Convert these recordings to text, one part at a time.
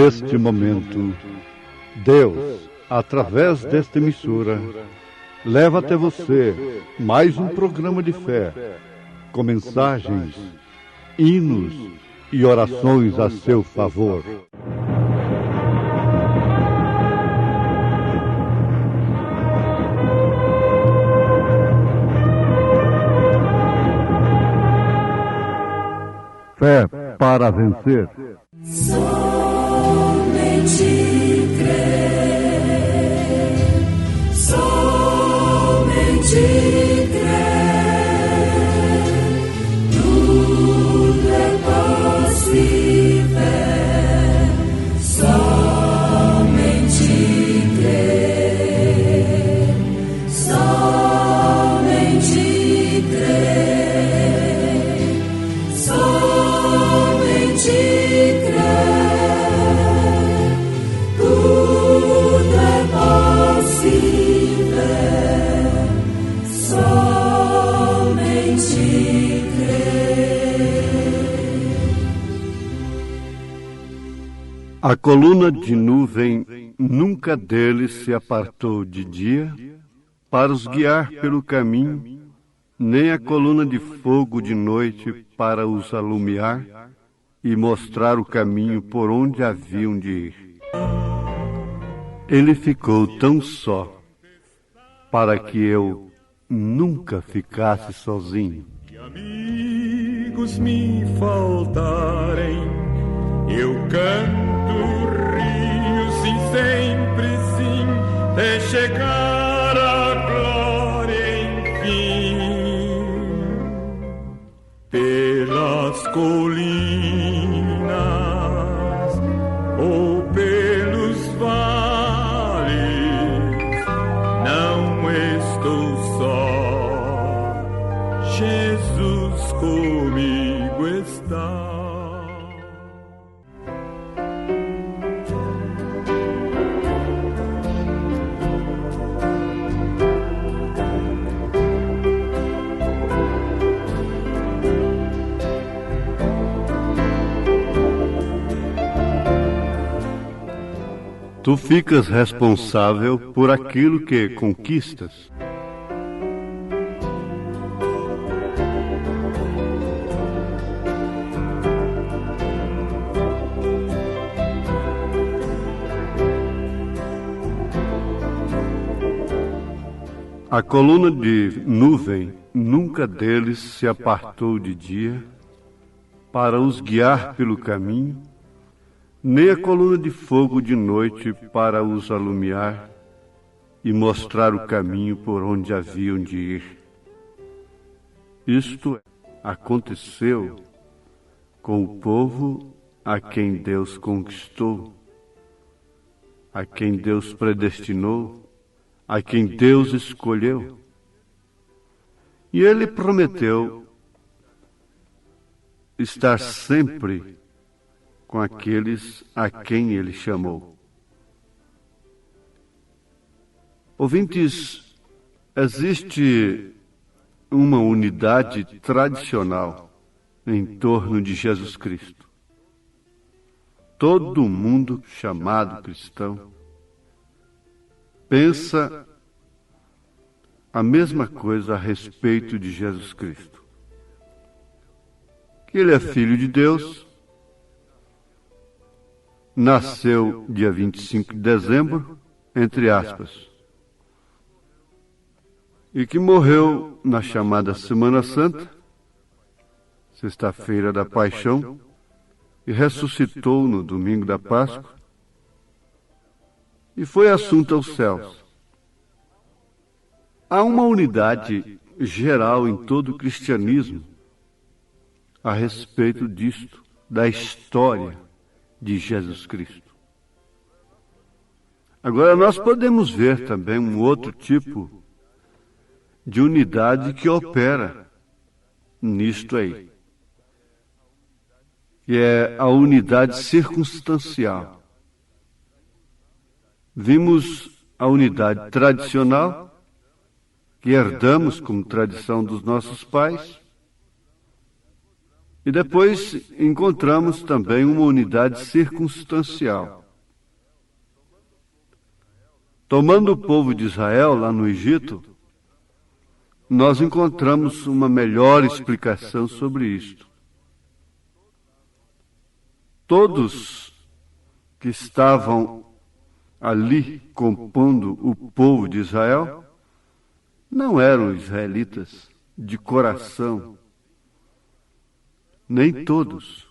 neste momento, Deus, através desta emissora, leva até você mais um programa de fé, com mensagens, hinos e orações a seu favor. Fé para vencer. Somente crer, somente crer, tudo é possível, somente crer, somente crer, somente crer, tudo é possível, somente crer. A coluna de nuvem nunca deles se apartou de dia, para os guiar pelo caminho, nem a coluna de fogo de noite para os alumiar e mostrar o caminho por onde haviam de ir. Ele ficou tão só, para que eu nunca ficasse sozinho. Se amigos me faltarem, eu canto, rio, sim, sempre sim, até chegar à glória, enfim. Pelas colinas ou pelos vales, não estou só, Jesus comigo está. Tu ficas responsável por aquilo que conquistas. A coluna de nuvem nunca deles se apartou de dia, para os guiar pelo caminho, nem a coluna de fogo de noite para os alumiar e mostrar o caminho por onde haviam de ir. Isto aconteceu com o povo a quem Deus conquistou, a quem Deus predestinou, a quem Deus escolheu. E Ele prometeu estar sempre com aqueles a quem Ele chamou. Ouvintes, existe uma unidade tradicional em torno de Jesus Cristo. Todo mundo chamado cristão pensa a mesma coisa a respeito de Jesus Cristo. Que Ele é Filho de Deus, nasceu dia 25 de dezembro, entre aspas, e que morreu na chamada Semana Santa, sexta-feira da Paixão, e ressuscitou no domingo da Páscoa, e foi assunto aos céus. Há uma unidade geral em todo o cristianismo a respeito disto, da história de Jesus Cristo. Agora, nós podemos ver também um outro tipo de unidade que opera nisto aí, que é a unidade circunstancial. Vimos a unidade tradicional, que herdamos como tradição dos nossos pais, E depois encontramos também uma unidade circunstancial. Tomando o povo de Israel lá no Egito, nós encontramos uma melhor explicação sobre isto. Todos que estavam ali compondo o povo de Israel não eram israelitas de coração, nem todos.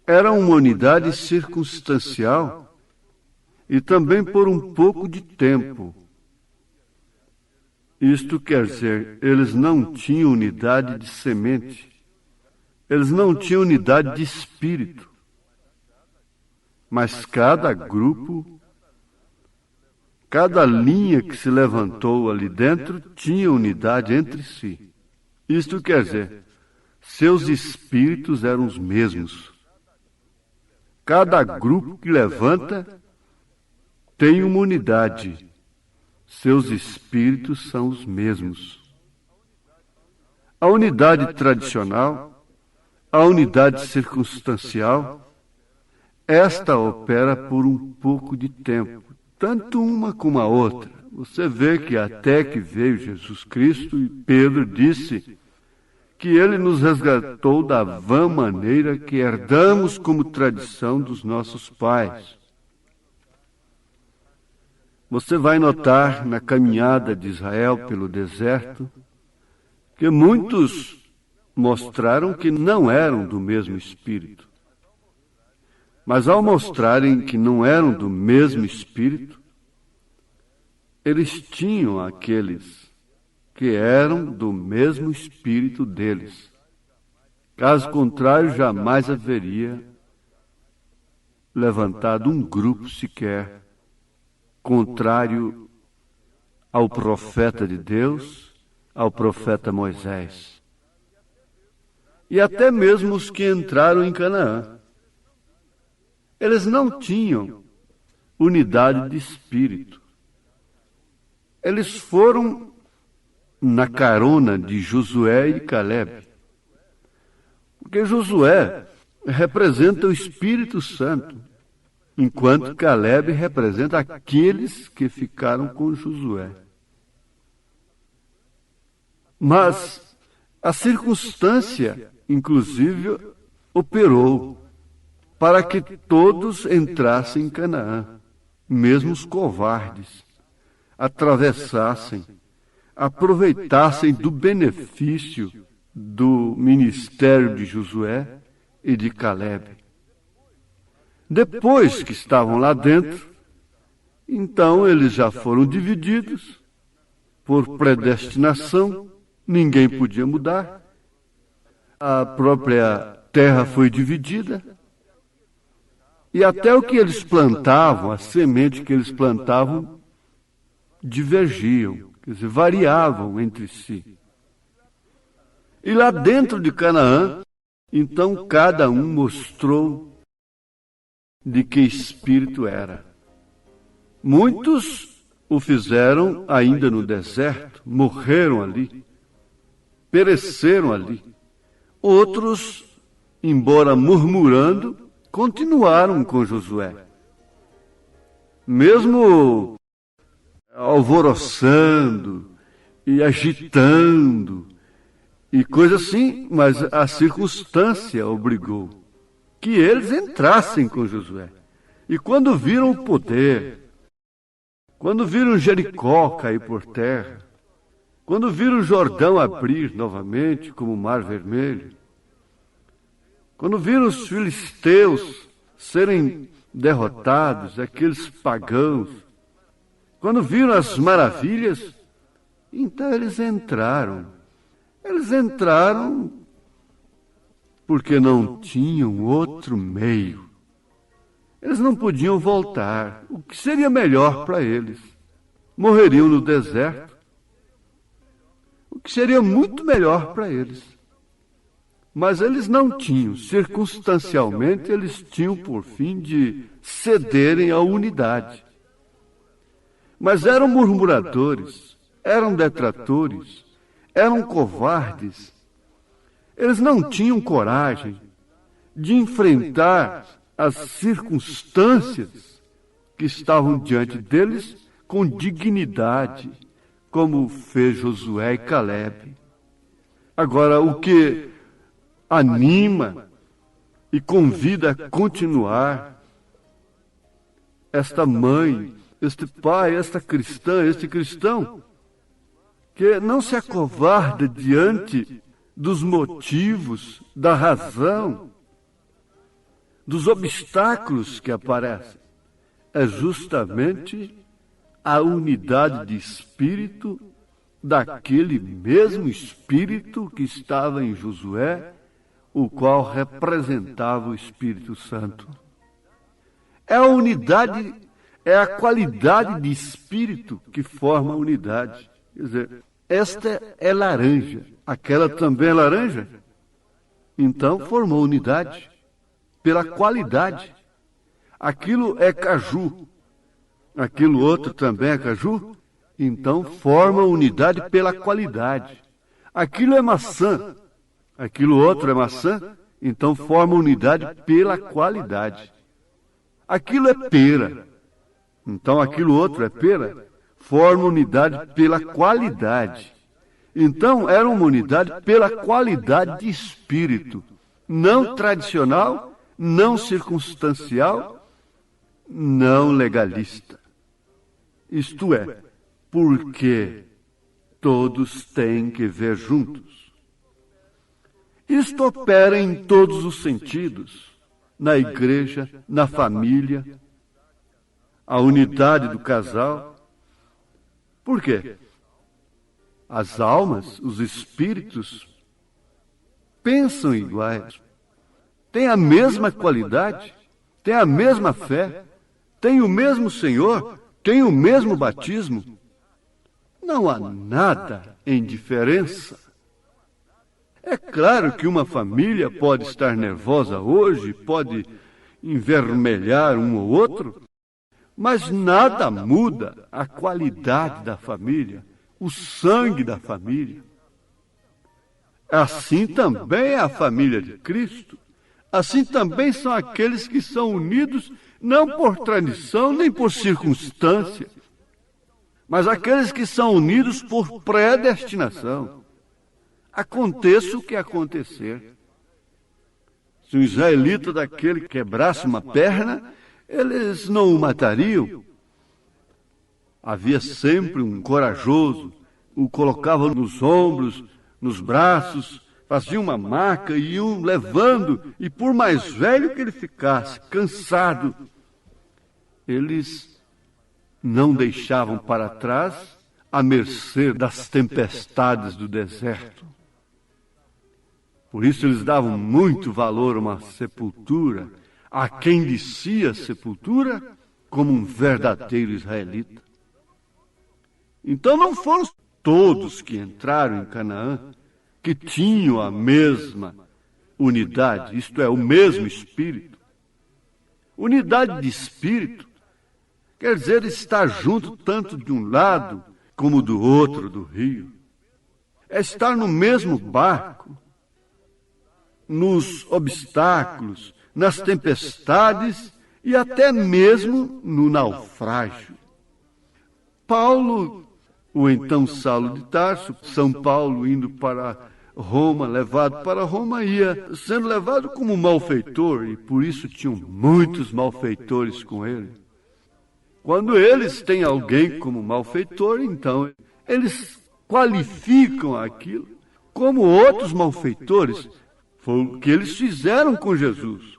Era uma unidade circunstancial e também por um pouco de tempo. Isto quer dizer, eles não tinham unidade de semente, eles não tinham unidade de espírito, mas cada grupo, cada linha que se levantou ali dentro tinha unidade entre si. Isto quer dizer, seus espíritos eram os mesmos. Cada grupo que levanta tem uma unidade. Seus espíritos são os mesmos. A unidade tradicional, a unidade circunstancial, esta opera por um pouco de tempo, tanto uma como a outra. Você vê que até que veio Jesus Cristo e Pedro disse que ele nos resgatou da vã maneira que herdamos como tradição dos nossos pais. Você vai notar na caminhada de Israel pelo deserto que muitos mostraram que não eram do mesmo espírito. Mas ao mostrarem que não eram do mesmo espírito, eles tinham aqueles que eram do mesmo espírito deles. Caso contrário, jamais haveria levantado um grupo sequer contrário ao profeta de Deus, ao profeta Moisés. E até mesmo os que entraram em Canaã. Eles não tinham unidade de espírito. Eles foram na carona de Josué e Calebe. Porque Josué representa o Espírito Santo, enquanto Calebe representa aqueles que ficaram com Josué. Mas a circunstância, inclusive, operou para que todos entrassem em Canaã, mesmo os covardes, atravessassem, aproveitassem do benefício do ministério de Josué e de Calebe. Depois que estavam lá dentro, então eles já foram divididos por predestinação, ninguém podia mudar, a própria terra foi dividida, e até o que eles plantavam, a semente que eles plantavam, divergiam, quer dizer, variavam entre si. E lá dentro de Canaã, então cada um mostrou de que espírito era. Muitos o fizeram ainda no deserto, morreram ali, pereceram ali. Outros, embora murmurando, continuaram com Josué. Mesmo alvoroçando e agitando e coisa assim, mas a circunstância obrigou que eles entrassem com Josué. E quando viram o poder, quando viram Jericó cair por terra, quando viram o Jordão abrir novamente como o Mar Vermelho, quando viram os filisteus serem derrotados, aqueles pagãos, quando viram as maravilhas, então eles entraram. Eles entraram porque não tinham outro meio. Eles não podiam voltar. O que seria melhor para eles? Morreriam no deserto. O que seria muito melhor para eles. Mas eles não tinham. Circunstancialmente, eles tinham por fim de cederem à unidade. Mas eram murmuradores, eram detratores, eram covardes, Eles não tinham coragem de enfrentar as circunstâncias que estavam diante deles com dignidade, como fez Josué e Calebe. Agora, o que anima e convida a continuar esta mãe, este pai, esta cristã, este cristão, que não se acovarda diante dos motivos, da razão, dos obstáculos que aparecem, é justamente a unidade de espírito daquele mesmo espírito que estava em Josué, o qual representava o Espírito Santo. É a unidade, é a qualidade de espírito que forma a unidade. Quer dizer, esta é laranja, aquela também é laranja. Então formou unidade pela qualidade. Aquilo é caju, aquilo outro também é caju, então forma unidade pela qualidade. Aquilo é maçã, aquilo outro é maçã, então forma unidade pela qualidade. Aquilo é pera, então aquilo outro é pera, forma unidade pela qualidade. Então era uma unidade pela qualidade de espírito, não tradicional, não circunstancial, não legalista. Isto é, porque todos têm que ver juntos. Isto opera em todos os sentidos, na igreja, na família, a unidade do casal. Por quê? As almas, os espíritos, pensam iguais, têm a mesma qualidade, têm a mesma fé, têm o mesmo Senhor, têm o mesmo batismo. Não há nada em diferença. É claro que uma família pode estar nervosa hoje, pode envermelhar um ou outro, mas nada muda a qualidade da família, o sangue da família. Assim também é a família de Cristo. Assim também são aqueles que são unidos não por tradição nem por circunstância, mas aqueles que são unidos por predestinação. Aconteça o que acontecer. Se um israelita daquele quebrasse uma perna, eles não o matariam. Havia sempre um corajoso, o colocava nos ombros, nos braços, fazia uma maca e iam levando, e por mais velho que ele ficasse, cansado, eles não deixavam para trás à mercê das tempestades do deserto. Por isso eles davam muito valor a uma sepultura, a quem descia a sepultura, como um verdadeiro israelita. Então não foram todos que entraram em Canaã que tinham a mesma unidade, isto é, o mesmo espírito. Unidade de espírito quer dizer estar junto tanto de um lado como do outro do rio. É estar no mesmo barco, nos obstáculos, nas tempestades e até mesmo no naufrágio. Paulo, o então Saulo de Tarso, São Paulo indo para Roma, levado para Roma, ia sendo levado como malfeitor, e por isso tinham muitos malfeitores com ele. Quando eles têm alguém como malfeitor, então eles qualificam aquilo como outros malfeitores. Foi o que eles fizeram com Jesus.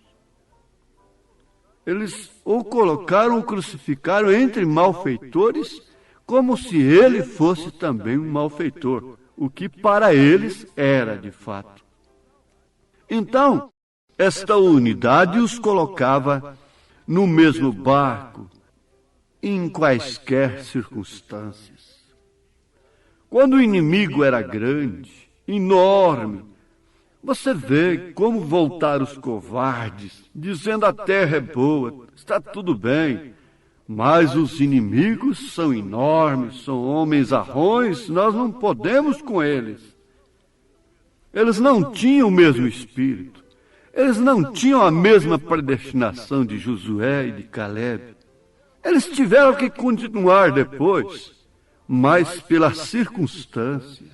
Eles o colocaram, o crucificaram entre malfeitores, como se ele fosse também um malfeitor, o que para eles era de fato. Então, esta unidade os colocava no mesmo barco, em quaisquer circunstâncias. Quando o inimigo era grande, enorme, você vê como voltaram os covardes, dizendo a terra é boa, está tudo bem, mas os inimigos são enormes, são homens arrões, nós não podemos com eles. Eles não tinham o mesmo espírito. Eles não tinham a mesma predestinação de Josué e de Caleb. Eles tiveram que continuar depois, mas pela circunstância.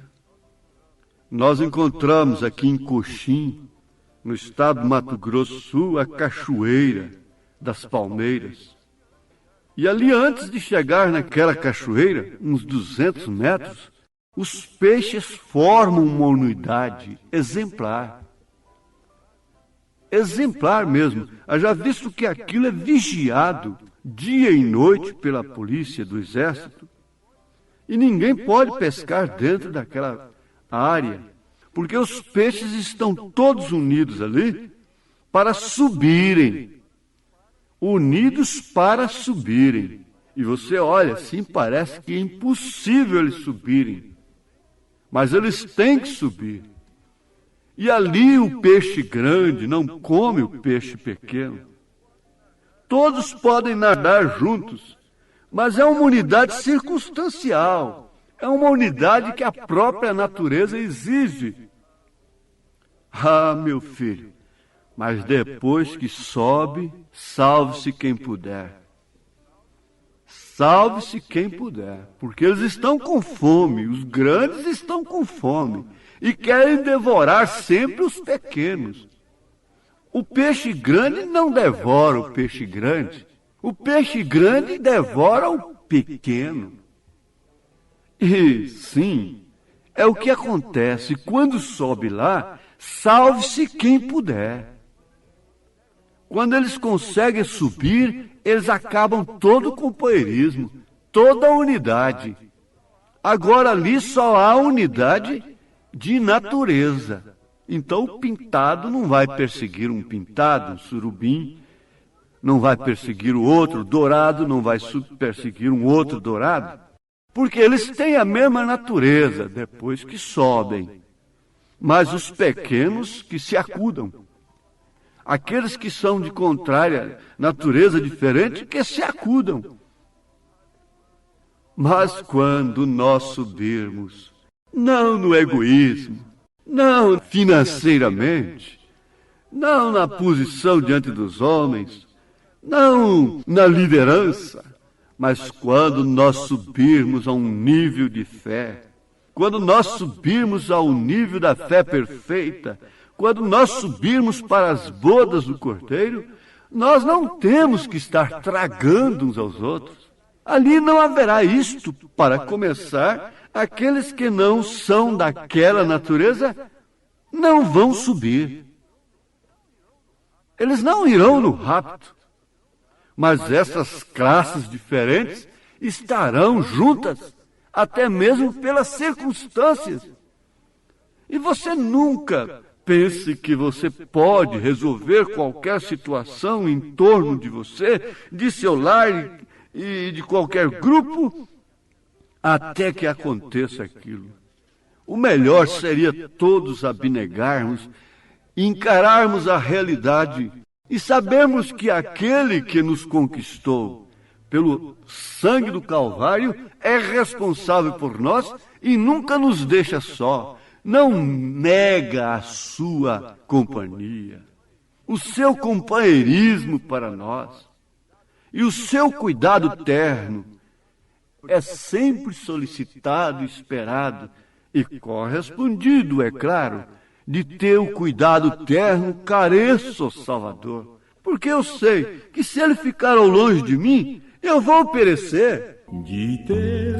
Nós encontramos aqui em Coxim, no estado do Mato Grosso do Sul, a Cachoeira das Palmeiras. E ali, antes de chegar naquela cachoeira, uns 200 metros, os peixes formam uma unidade exemplar. Exemplar mesmo. Haja visto que aquilo é vigiado dia e noite pela polícia do exército. E ninguém pode pescar dentro daquela área, porque os peixes estão todos unidos ali para subirem. Unidos para subirem. E você olha assim, parece que é impossível eles subirem. Mas eles têm que subir. E ali o peixe grande não come o peixe pequeno. Todos podem nadar juntos, mas é uma unidade circunstancial. É uma unidade que a própria natureza exige. Ah, meu filho, mas depois que sobe, salve-se quem puder. Salve-se quem puder, porque eles estão com fome, os grandes estão com fome e querem devorar sempre os pequenos. O peixe grande não devora o peixe grande, o peixe grande devora o pequeno. E sim, é o que acontece quando sobe lá, salve-se quem puder. Quando eles conseguem subir, eles acabam todo o companheirismo, toda a unidade. Agora ali só há unidade de natureza. Então o pintado não vai perseguir um pintado, um surubim, não vai perseguir o outro, o dourado não vai perseguir um outro dourado, porque eles têm a mesma natureza depois que sobem. Mas os pequenos que se acudam. Aqueles que são de contrária natureza diferente, que se acudam. Mas quando nós subirmos, não no egoísmo, não financeiramente, não na posição diante dos homens, não na liderança, mas quando nós subirmos a um nível de fé, quando nós subirmos ao nível da fé perfeita, quando nós subirmos para as bodas do Cordeiro, nós não temos que estar tragando uns aos outros. Ali não haverá isto. Para começar, aqueles que não são daquela natureza não vão subir. Eles não irão no rapto. Mas essas classes diferentes estarão juntas, até mesmo pelas circunstâncias. E você nunca pense que você pode resolver qualquer situação em torno de você, de seu lar e de qualquer grupo, até que aconteça aquilo. O melhor seria todos abnegarmos, encararmos a realidade e sabermos que aquele que nos conquistou pelo sangue do Calvário é responsável por nós e nunca nos deixa só. Não nega a sua companhia, o seu companheirismo para nós. E o seu cuidado terno é sempre solicitado, esperado e correspondido, é claro. De teu cuidado terno careço, Salvador, porque eu sei que se ele ficar ao longe de mim, eu vou perecer. De teu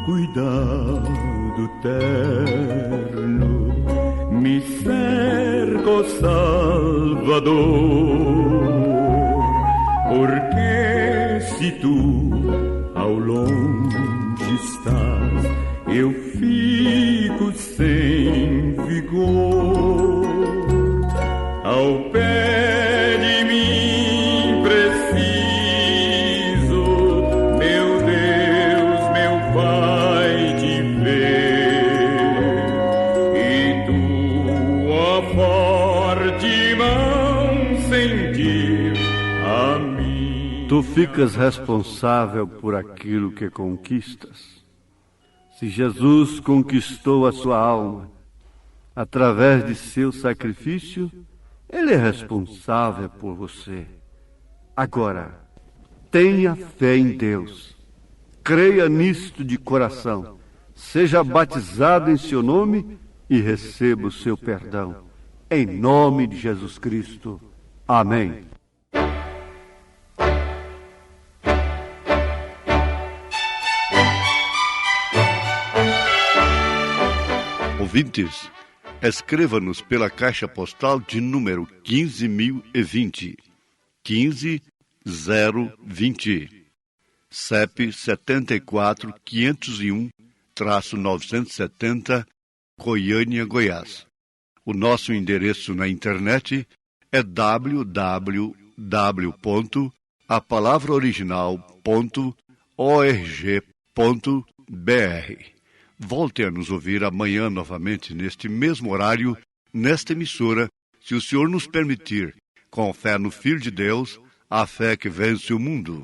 cuidado terno me cerco, Salvador, porque se tu ao longe estás, eu fico sem vigor. Ao pé de mim preciso, meu Deus, meu Pai, te ver, e tua forte mão sentir a mim. Tu ficas responsável por aquilo que conquistas. Se Jesus conquistou a sua alma, Através de seu sacrifício, Ele é responsável por você. Agora, tenha fé em Deus. Creia nisto de coração. Seja batizado em seu nome e receba o seu perdão. Em nome de Jesus Cristo. Amém. Ouvintes, escreva-nos pela caixa postal de número 15.020, 15020, CEP 74.501-970, Goiânia, Goiás. O nosso endereço na internet é www.apalavraoriginal.org.br. Volte a nos ouvir amanhã novamente, neste mesmo horário, nesta emissora, se o Senhor nos permitir, com fé no Filho de Deus, a fé que vence o mundo.